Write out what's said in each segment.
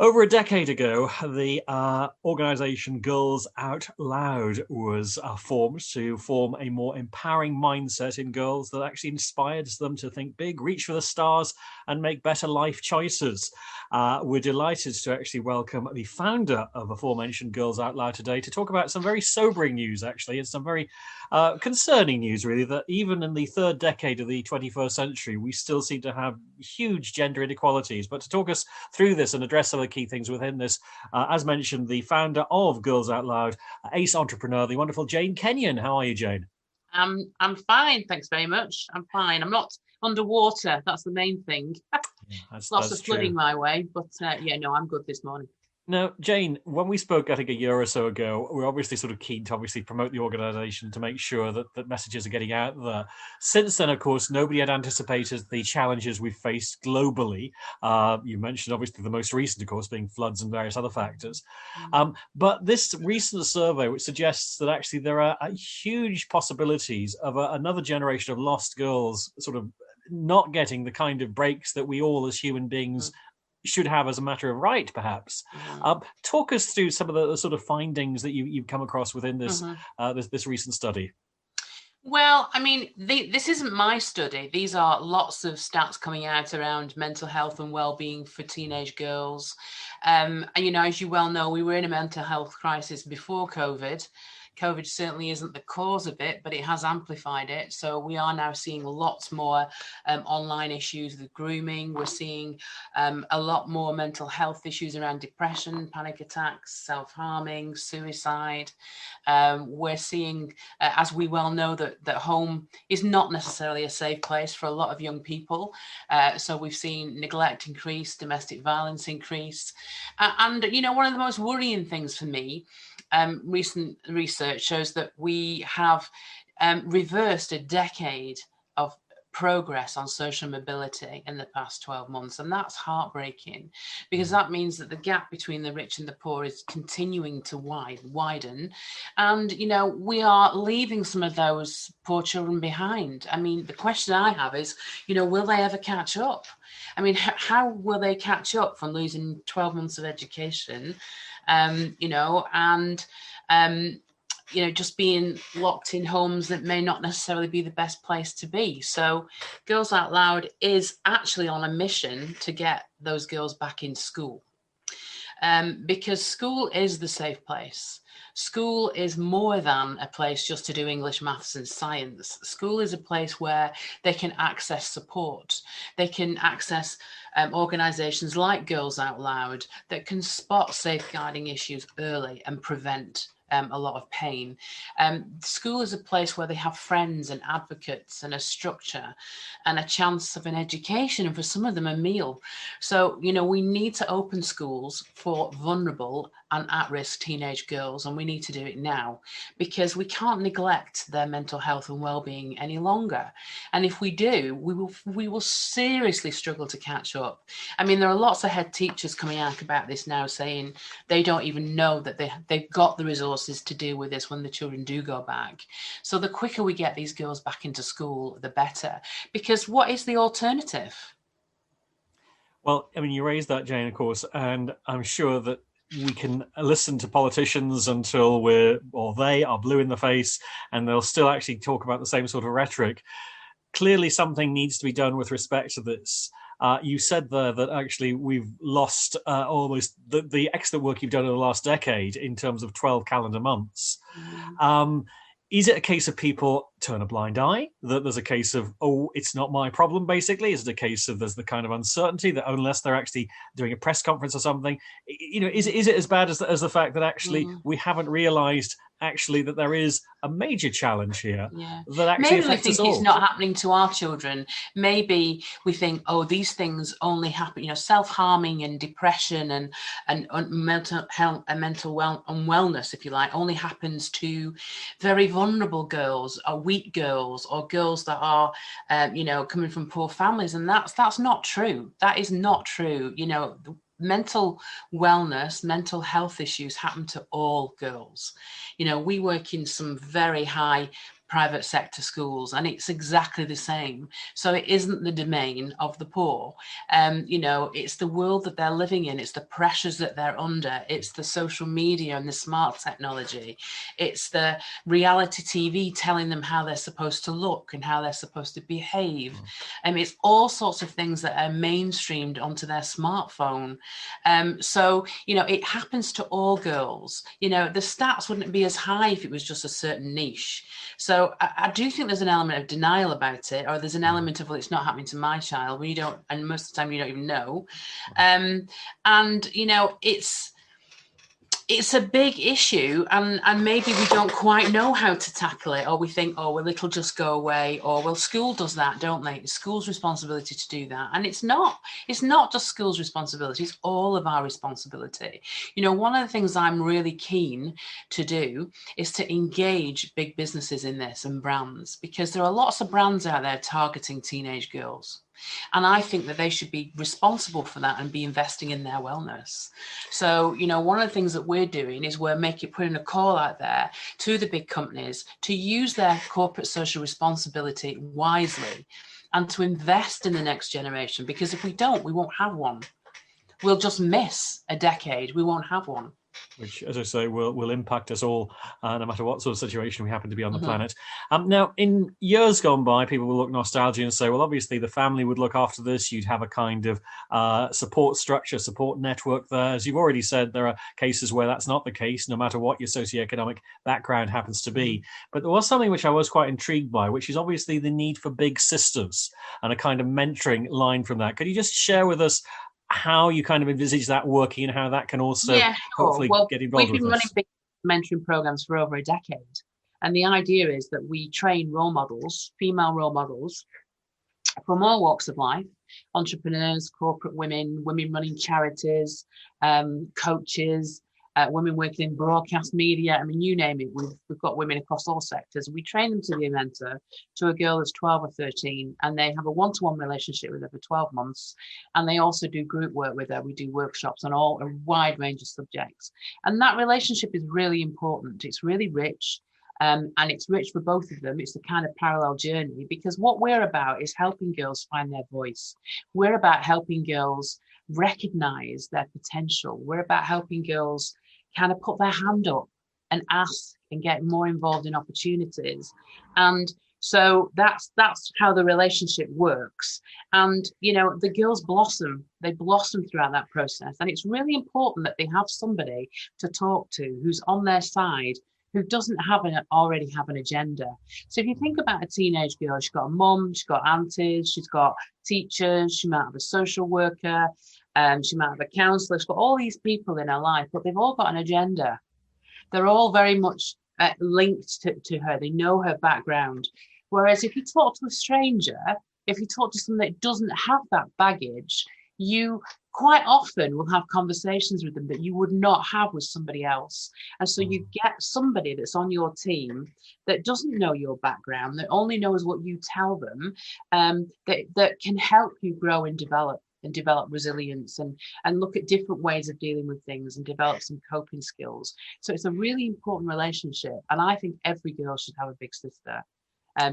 Over a decade ago, the organization Girls Out Loud was formed to form a more empowering mindset in girls that actually inspires them to think big, reach for the stars, and make better life choices. We're delighted to actually welcome the founder of aforementioned Girls Out Loud today to talk about some very sobering news, actually, and some very concerning news, really, that even in the third decade of the 21st century, we still seem to have huge gender inequalities. But to talk us through this and address some of the key things within this, as mentioned, the founder of Girls Out Loud, ace entrepreneur, the wonderful Jane Kenyon. How are you, Jane? I'm fine, thanks very much. I'm fine. I'm not underwater. That's the main thing. Yeah, that's Lots that's of flooding true. my way, but yeah, no, I'm good this morning. Now, Jane, when we spoke, I think a year or so ago, we're obviously sort of keen to obviously promote the organisation to make sure that messages are getting out there. Since then, of course, nobody had anticipated the challenges we've faced globally. You mentioned obviously the most recent, of course, being floods and various other factors. Mm. But this recent survey, which suggests that actually there are huge possibilities of another generation of lost girls, sort of not getting the kind of breaks that we all as human beings should have as a matter of right, perhaps. Mm-hmm. Talk us through some of the sort of findings that you've come across within Mm-hmm. this recent study. Well, I mean, this isn't my study. These are lots of stats coming out around mental health and well-being for teenage girls. And as you well know, we were in a mental health crisis before COVID. COVID certainly isn't the cause of it, but it has amplified it. So we are now seeing lots more online issues with grooming. We're seeing a lot more mental health issues around depression, panic attacks, self-harming, suicide. We're seeing, as we well know, that home is not necessarily a safe place for a lot of young people. So we've seen neglect increase, domestic violence increase. And one of the most worrying things for me, recent research shows that we have reversed a decade of progress on social mobility in the past 12 months. And that's heartbreaking because that means that the gap between the rich and the poor is continuing to widen. And we are leaving some of those poor children behind. I mean, the question I have is, will they ever catch up? I mean, how will they catch up from losing 12 months of education? And just being locked in homes that may not necessarily be the best place to be. So Girls Out Loud is actually on a mission to get those girls back in school. Because school is the safe place. School is more than a place just to do English, maths, and science. School is a place where they can access support. They can access organisations like Girls Out Loud that can spot safeguarding issues early and prevent a lot of pain. School is a place where they have friends and advocates and a structure and a chance of an education, and for some of them, a meal. So, we need to open schools for vulnerable and at-risk teenage girls, and we need to do it now because we can't neglect their mental health and well-being any longer. And if we do, we will seriously struggle to catch up. I mean, there are lots of head teachers coming out about this now saying they don't even know that they've got the resources to deal with this when the children do go back. So the quicker we get these girls back into school, the better. Because what is the alternative? Well, I mean, you raised that, Jane, of course, and I'm sure that we can listen to politicians until they are blue in the face, and they'll still actually talk about the same sort of rhetoric. Clearly, something needs to be done with respect to this. You said there that actually we've lost almost the excellent work you've done in the last decade in terms of 12 calendar months. Mm. Um, is it a case of people turn a blind eye? That there's a case of, oh, it's not my problem, basically? Is it a case of there's the kind of uncertainty that unless they're actually doing a press conference or something, is it as bad as the fact that actually Mm. we haven't realized actually that there is a major challenge here Yeah. that actually Maybe we affects us think it's all? not happening to our children. Maybe we think, oh, these things only happen, self-harming and depression and mental health and mental unwellness, if you like, only happens to very vulnerable girls or weak girls or girls that are, coming from poor families. And that's not true. That is not true. Mental wellness, mental health issues happen to all girls. We work in some very high private sector schools, and it's exactly the same. So it isn't the domain of the poor. It's the world that they're living in. It's the pressures that they're under. It's the social media and the smart technology. It's the reality TV telling them how they're supposed to look and how they're supposed to behave. And it's all sorts of things that are mainstreamed onto their smartphone. So it happens to all girls. The stats wouldn't be as high if it was just a certain niche. So I do think there's an element of denial about it, or there's an element of, well, it's not happening to my child. We don't, and most of the time you don't even know. It's a big issue, and maybe we don't quite know how to tackle it, or we think, oh, well, it'll just go away, or, well, school does that, don't they? It's school's responsibility to do that. And it's not just school's responsibility, it's all of our responsibility. One of the things I'm really keen to do is to engage big businesses in this, and brands, because there are lots of brands out there targeting teenage girls. And I think that they should be responsible for that and be investing in their wellness. So, one of the things that we're doing is we're putting a call out there to the big companies to use their corporate social responsibility wisely and to invest in the next generation. Because if we don't, we won't have one. We'll just miss a decade. We won't have one. Which, as I say, will impact us all, no matter what sort of situation we happen to be on the planet. Now, in years gone by, people will look nostalgia and say, well, obviously the family would look after this. You'd have a kind of support structure, support network there. As you've already said, there are cases where that's not the case, no matter what your socioeconomic background happens to be. But there was something which I was quite intrigued by, which is obviously the need for big sisters and a kind of mentoring line from that. Could you just share with us how you kind of envisage that working and how that can also hopefully get involved with this? We've been running big mentoring programs for over a decade. And the idea is that we train role models, female role models, from all walks of life, entrepreneurs, corporate women running charities, coaches, women working in broadcast media. I mean, you name it, we've got women across all sectors. We train them to be a mentor to a girl that's 12 or 13, and they have a one-to-one relationship with her for 12 months. And they also do group work with her. We do workshops on a wide range of subjects. And that relationship is really important. It's really rich. And it's rich for both of them. It's the kind of parallel journey, because what we're about is helping girls find their voice. We're about helping girls recognize their potential. We're about helping girls kind of put their hand up and ask and get more involved in opportunities. And so that's how the relationship works. And, the girls blossom. They blossom throughout that process. And it's really important that they have somebody to talk to who's on their side, who doesn't already have an agenda. So if you think about a teenage girl, she's got a mum, she's got aunties, she's got teachers, she might have a social worker, she might have a counsellor, she's got all these people in her life, but they've all got an agenda. They're all very much linked to her. They know her background. Whereas if you talk to a stranger, if you talk to someone that doesn't have that baggage, you quite often will have conversations with them that you would not have with somebody else. And so you get somebody that's on your team that doesn't know your background, that only knows what you tell them, that can help you grow and develop resilience and look at different ways of dealing with things and develop some coping skills. So it's a really important relationship. And I think every girl should have a big sister,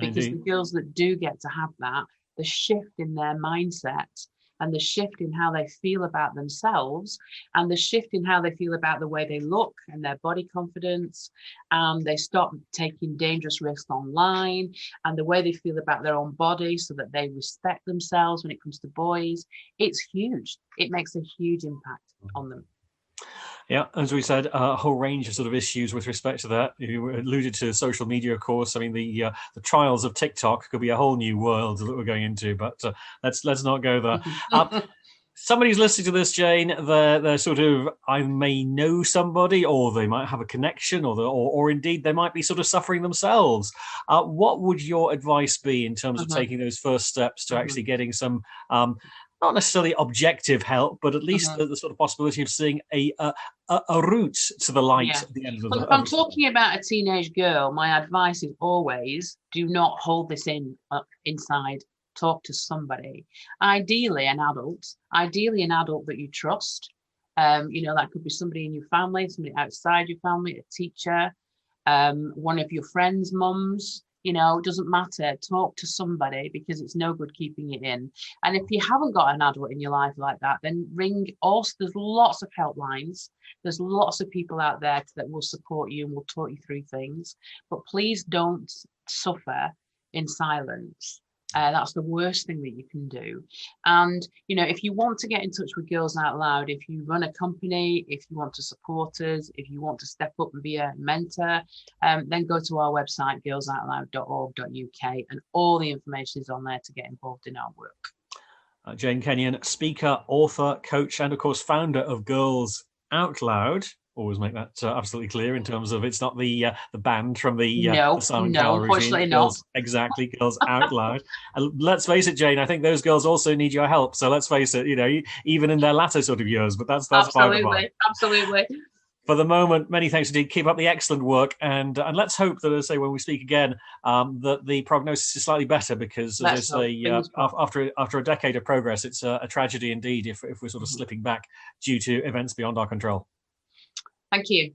because the girls that do get to have that, the shift in their mindset and the shift in how they feel about themselves and the shift in how they feel about the way they look and their body confidence, they stop taking dangerous risks online, and the way they feel about their own body so that they respect themselves when it comes to boys, it's huge. It makes a huge impact on them. Yeah, as we said, a whole range of sort of issues with respect to that. You alluded to social media, of course. I mean, the trials of TikTok could be a whole new world that we're going into, but let's not go there. Somebody's listening to this, Jane. They're sort of, I may know somebody, or they might have a connection, or indeed they might be sort of suffering themselves. What would your advice be in terms of taking those first steps to actually getting some? Not necessarily objective help, but at least the sort of possibility of seeing a route to the light at the end of the. If I'm talking about a teenage girl, my advice is always do not hold this inside. Talk to somebody, ideally an adult that you trust. That could be somebody in your family, somebody outside your family, a teacher, one of your friends' mums. You know, it doesn't matter. Talk to somebody, because it's no good keeping it in. And if you haven't got an adult in your life like that, then ring us. There's lots of helplines. There's lots of people out there that will support you and will talk you through things. But please don't suffer in silence. That's the worst thing that you can do. And, you know, if you want to get in touch with Girls Out Loud, if you run a company, if you want to support us, if you want to step up and be a mentor, then go to our website, girlsoutloud.org.uk, and all the information is on there to get involved in our work. Jane Kenyon, speaker, author, coach, and of course, founder of Girls Out Loud. Always make that absolutely clear in terms of it's not the band from the Simon Cowell unfortunately regime. not. Girls, exactly, Girls Out Loud. And let's face it, Jane, I think those girls also need your help. So let's face it, you know, even in their latter sort of years. But that's absolutely, absolutely. For the moment, many thanks indeed. Keep up the excellent work, and let's hope that, as I say, when we speak again, that the prognosis is slightly better. Because, as I say, after a decade of progress, it's a tragedy indeed if we're sort of slipping back due to events beyond our control. Thank you.